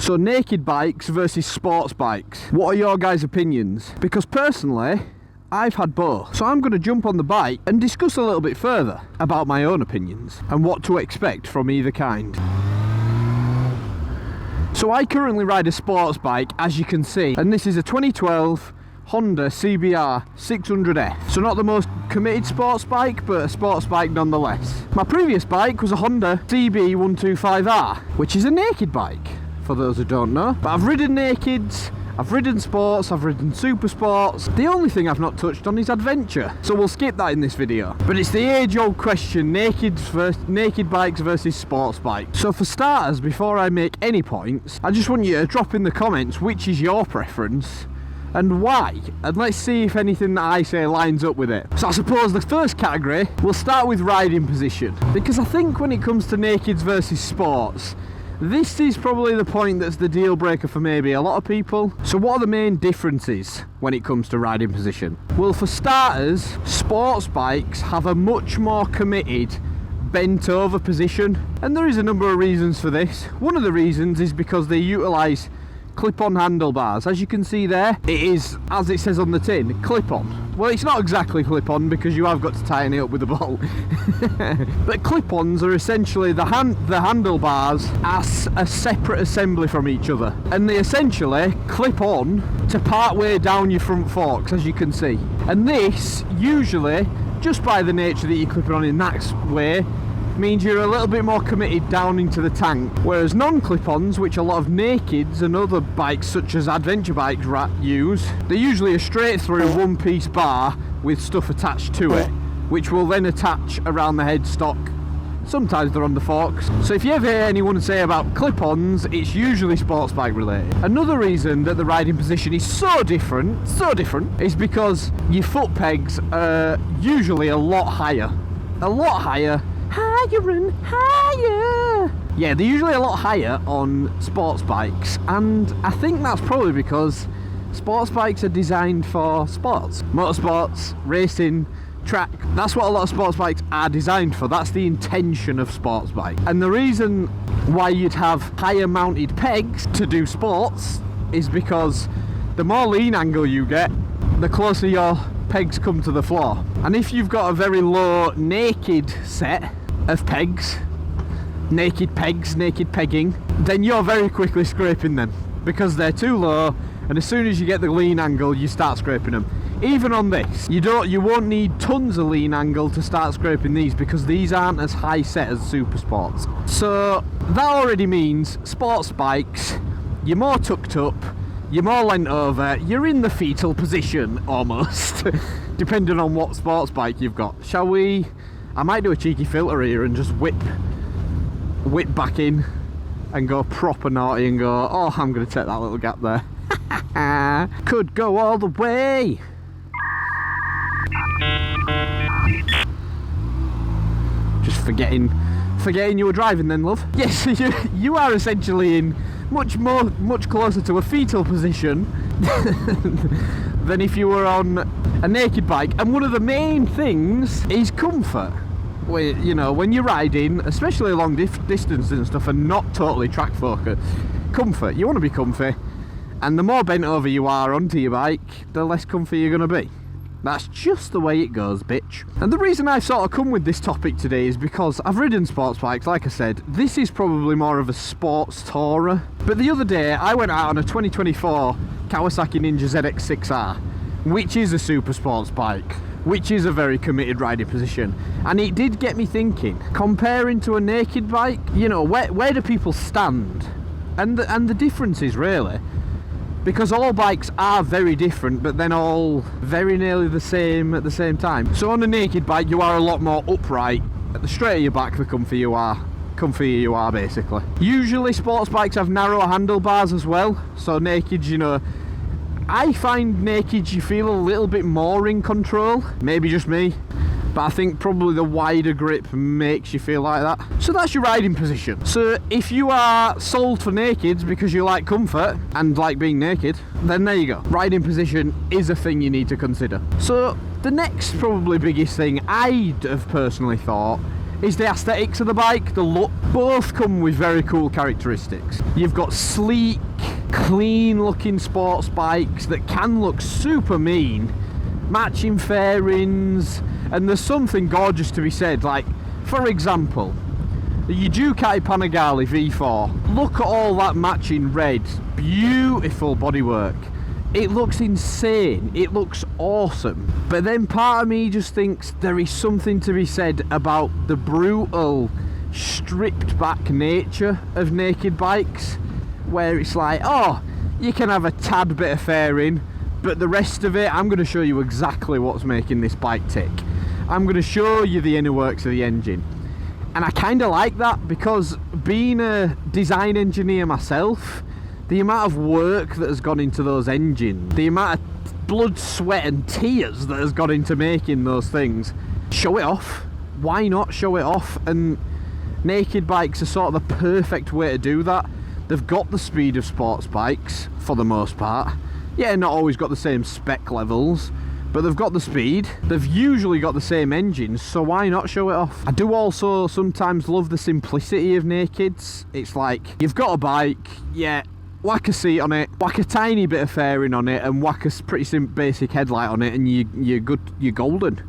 So naked bikes versus sports bikes. What are your guys' opinions? Because personally, I've had both. So I'm going to jump on the bike and discuss a little bit further about my own opinions and what to expect from either kind. So I currently ride a sports bike, as you can see, and this is a 2012 Honda CBR 600F. So not the most committed sports bike, but a sports bike nonetheless. My previous bike was a Honda CB125R, which is a naked bike, for those who don't know. But I've ridden nakeds, I've ridden sports, I've ridden super sports. The only thing I've not touched on is adventure, so we'll skip that in this video. But it's the age-old question, naked bikes versus sports bikes. So for starters, before I make any points, I just want you to drop in the comments which is your preference and why, and let's see if anything that I say lines up with it. So I suppose the first category, we'll start with riding position, because I think when it comes to nakeds versus sports, this is probably the point that's the deal breaker for maybe a lot of people. So what are the main differences when it comes to riding position? Well, for starters, sports bikes have a much more committed bent over position, and there is a number of reasons for this. One of the reasons is because they utilise clip-on handlebars. As you can see there, it is, as it says on the tin, clip-on. Well, it's not exactly clip-on because you have got to tighten it up with a bolt. But clip-ons are essentially the handlebars as a separate assembly from each other, and they essentially clip on to part way down your front forks, as you can see. And this usually, just by the nature that you're clipping on in that way, means you're a little bit more committed down into the tank, whereas non-clip-ons, which a lot of nakeds and other bikes such as adventure bikes use, they're usually a straight through one-piece bar with stuff attached to it, which will then attach around the headstock. Sometimes they're on the forks. So if you ever hear anyone say about clip-ons, it's usually sports bike related. Another reason that the riding position is so different, is because your foot pegs are usually a lot higher and higher. Yeah, they're usually a lot higher on sports bikes, and I think that's probably because sports bikes are designed for sports, motorsports, racing, track. That's what a lot of sports bikes are designed for. That's the intention of sports bike. And the reason why you'd have higher mounted pegs to do sports is because the more lean angle you get, the closer your pegs come to the floor. And if you've got a very low naked set of pegs, naked pegging, then you're very quickly scraping them because they're too low, and as soon as you get the lean angle you start scraping them. Even on this, you won't need tons of lean angle to start scraping these because these aren't as high set as super sports. So that already means sports bikes, you're more tucked up, you're more leant over, you're in the fetal position almost, depending on what sports bike you've got. Shall we? I might do a cheeky filter here and just whip back in and go proper naughty and go, oh, I'm going to take that little gap there. Could go all the way. Just forgetting you were driving then, love. Yes, you are essentially in much closer to a fetal position than if you were on a naked bike. And one of the main things is comfort. When you're riding, especially long distances and stuff, and not totally track focused, comfort. You want to be comfy, and the more bent over you are onto your bike, the less comfy you're going to be. That's just the way it goes, bitch. And the reason I've sort of come with this topic today is because I've ridden sports bikes, like I said. This is probably more of a sports tourer. But the other day, I went out on a 2024 Kawasaki Ninja ZX6R, which is a super sports bike, which is a very committed riding position. And it did get me thinking, comparing to a naked bike, where do people stand? And the difference is really, because all bikes are very different, but then all very nearly the same at the same time. So on a naked bike, you are a lot more upright. At the straighter your back, the comfier you are basically. Usually sports bikes have narrower handlebars as well. So nakeds, I find nakeds you feel a little bit more in control. Maybe just me. But I think probably the wider grip makes you feel like that. So that's your riding position. So if you are sold for nakeds because you like comfort and like being naked, then there you go. Riding position is a thing you need to consider. So the next probably biggest thing I'd have personally thought is the aesthetics of the bike, the look. Both come with very cool characteristics. You've got sleek, clean looking sports bikes that can look super mean, matching fairings, and there's something gorgeous to be said, like, for example, the Ducati Panigale V4. Look at all that matching red, beautiful bodywork. It looks insane, it looks awesome. But then part of me just thinks there is something to be said about the brutal, stripped back nature of naked bikes, where it's like, oh, you can have a tad bit of fairing, but the rest of it, I'm going to show you exactly what's making this bike tick. I'm going to show you the inner works of the engine. And I kind of like that, because being a design engineer myself, the amount of work that has gone into those engines, the amount of blood, sweat and tears that has gone into making those things, show it off. Why not show it off? And naked bikes are sort of the perfect way to do that. They've got the speed of sports bikes for the most part. Yeah, not always got the same spec levels, but they've got the speed. They've usually got the same engines, so why not show it off? I do also sometimes love the simplicity of nakeds. It's like, you've got a bike, yeah, whack a seat on it, whack a tiny bit of fairing on it, and whack a pretty basic headlight on it, and you're good, you're golden.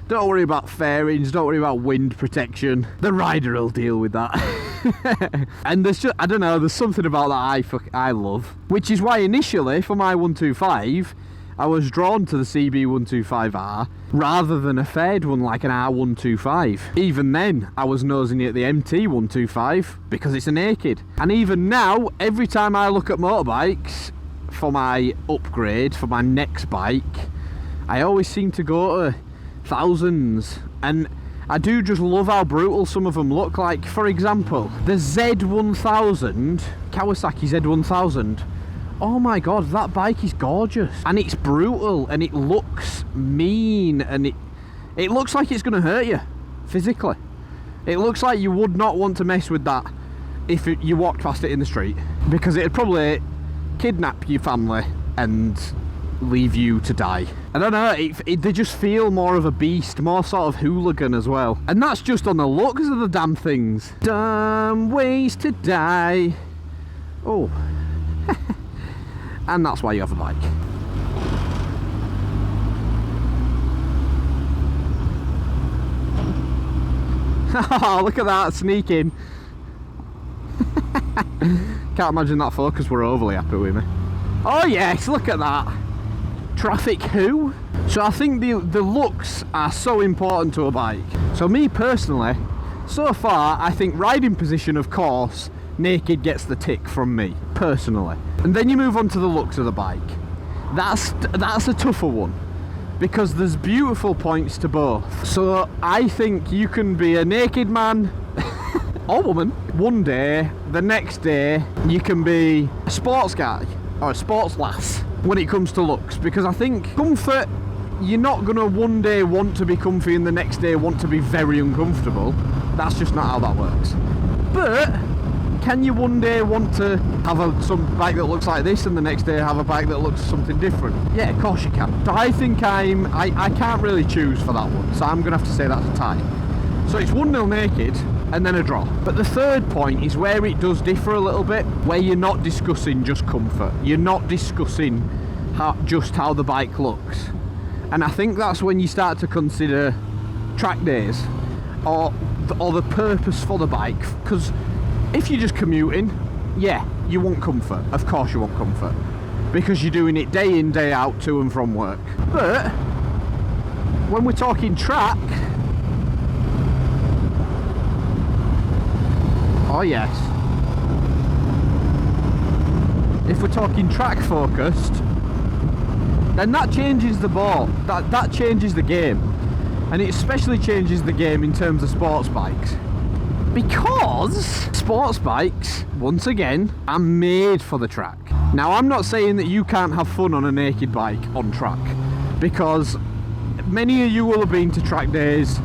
Don't worry about fairings, don't worry about wind protection. The rider will deal with that. And there's just, I don't know, there's something about that I love. Which is why initially, for my 125, I was drawn to the CB125R rather than a faired one like an R125. Even then, I was nosing at the MT125 because it's a naked. And even now, every time I look at motorbikes for my upgrade, for my next bike, I always seem to go to thousands. And I do just love how brutal some of them look. Like, for example, the Z1000, Kawasaki Z1000. Oh my god, that bike is gorgeous, and it's brutal, and it looks mean, and it looks like it's going to hurt you physically. It looks like you would not want to mess with that if you walked past it in the street, because it'd probably kidnap your family and leave you to die. I don't know, they just feel more of a beast, more sort of hooligan as well, and that's just on the looks of the damn things. Dumb ways to die. Oh. And that's why you have a bike. Oh, look at that, sneaking. Can't imagine that focus were overly happy with me. Oh yes, look at that. Traffic who? So I think the looks are so important to a bike. So me personally, so far, I think riding position, of course, naked gets the tick from me, personally. And then you move on to the looks of the bike. That's a tougher one, because there's beautiful points to both. So I think you can be a naked man or woman one day, the next day you can be a sports guy or a sports lass when it comes to looks, because I think comfort, you're not gonna one day want to be comfy and the next day want to be very uncomfortable. That's just not how that works. But can you one day want to have some bike that looks like this and the next day have a bike that looks something different? Yeah, of course you can. So I think I can't really choose for that one, so I'm going to have to say that's a tie. So it's 1-0 naked and then a draw. But the third point is where it does differ a little bit, where you're not discussing just comfort. You're not discussing just how the bike looks. And I think that's when you start to consider track days or the purpose for the bike. Because if you're just commuting, yeah, you want comfort. Of course you want comfort, because you're doing it day in, day out, to and from work. But when we're talking track, oh yes, if we're talking track focused, then that changes the ball. That changes the game, and it especially changes the game in terms of sports bikes. Because sports bikes, once again, are made for the track. Now, I'm not saying that you can't have fun on a naked bike on track, because many of you will have been to track days,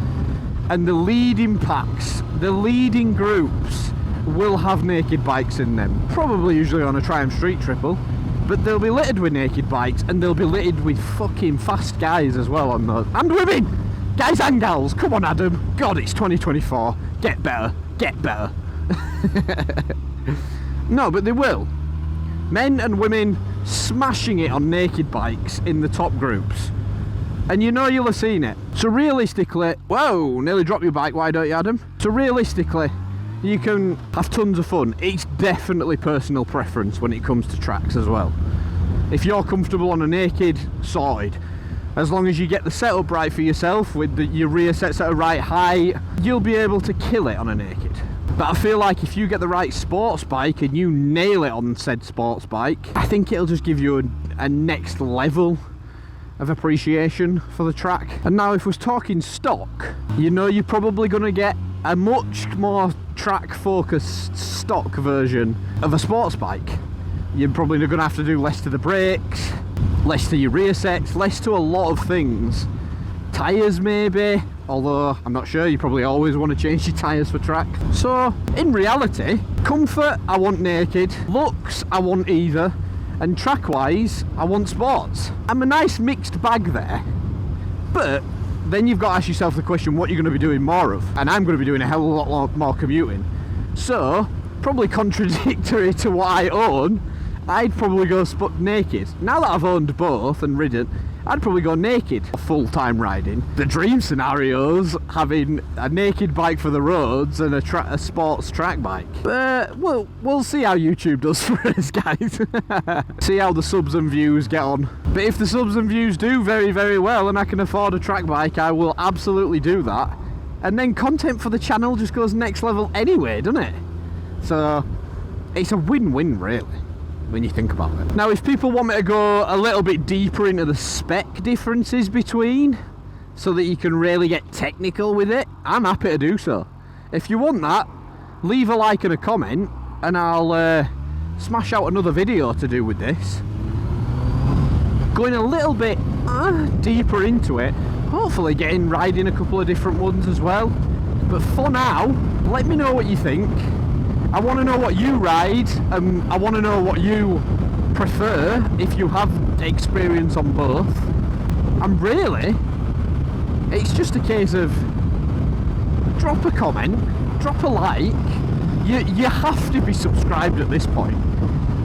and the leading packs, the leading groups will have naked bikes in them. Probably usually on a Triumph Street Triple, but they'll be littered with naked bikes, and they'll be littered with fucking fast guys as well on those. And women! Guys and gals, come on Adam. God, it's 2024. Get better. Get better. No, but they will. Men and women smashing it on naked bikes in the top groups. And you know you'll have seen it. So realistically, whoa, nearly dropped your bike, why don't you, Adam? So realistically, you can have tons of fun. It's definitely personal preference when it comes to tracks as well. If you're comfortable on a naked, sorted. As long as you get the setup right for yourself, with your rear sets at a right height, you'll be able to kill it on a naked. But I feel like if you get the right sports bike and you nail it on said sports bike, I think it'll just give you a next level of appreciation for the track. And now if we're talking stock, you know you're probably going to get a much more track focused stock version of a sports bike. You're probably going to have to do less to the brakes, less to your rear sets, less to a lot of things. Tyres maybe, although I'm not sure, you probably always want to change your tyres for track. So in reality, comfort I want naked, looks I want either, and track wise I want sports. I'm a nice mixed bag there, but then you've got to ask yourself the question what you're going to be doing more of, and I'm going to be doing a hell of a lot more commuting. So probably contradictory to what I own, I'd probably go naked. Now that I've owned both and ridden, I'd probably go naked full-time riding. The dream scenario's having a naked bike for the roads and a sports track bike. But we'll see how YouTube does for us, guys. See how the subs and views get on. But if the subs and views do very, very well and I can afford a track bike, I will absolutely do that. And then content for the channel just goes next level anyway, doesn't it? So it's a win-win, really, when you think about it. Now if people want me to go a little bit deeper into the spec differences between, so that you can really get technical with it, I'm happy to do so. If you want that, leave a like and a comment and I'll smash out another video to do with this, going a little bit deeper into it, hopefully riding a couple of different ones as well. But for now, let me know what you think. I want to know what you ride, I want to know what you prefer if you have experience on both. And really, it's just a case of drop a comment, drop a like. You have to be subscribed at this point.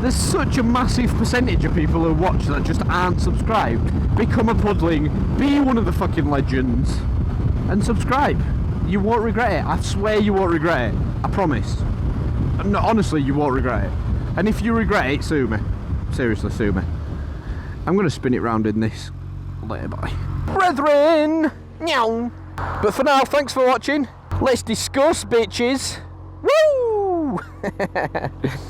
There's such a massive percentage of people who watch that just aren't subscribed. Become a Pudling, be one of the fucking legends, and subscribe. You won't regret it. I swear you won't regret it. I promise. No, honestly, you won't regret it. And if you regret it, sue me. Seriously, sue me. I'm going to spin it round in this later, bye. Brethren! Meow! But for now, thanks for watching. Let's discuss, bitches. Woo!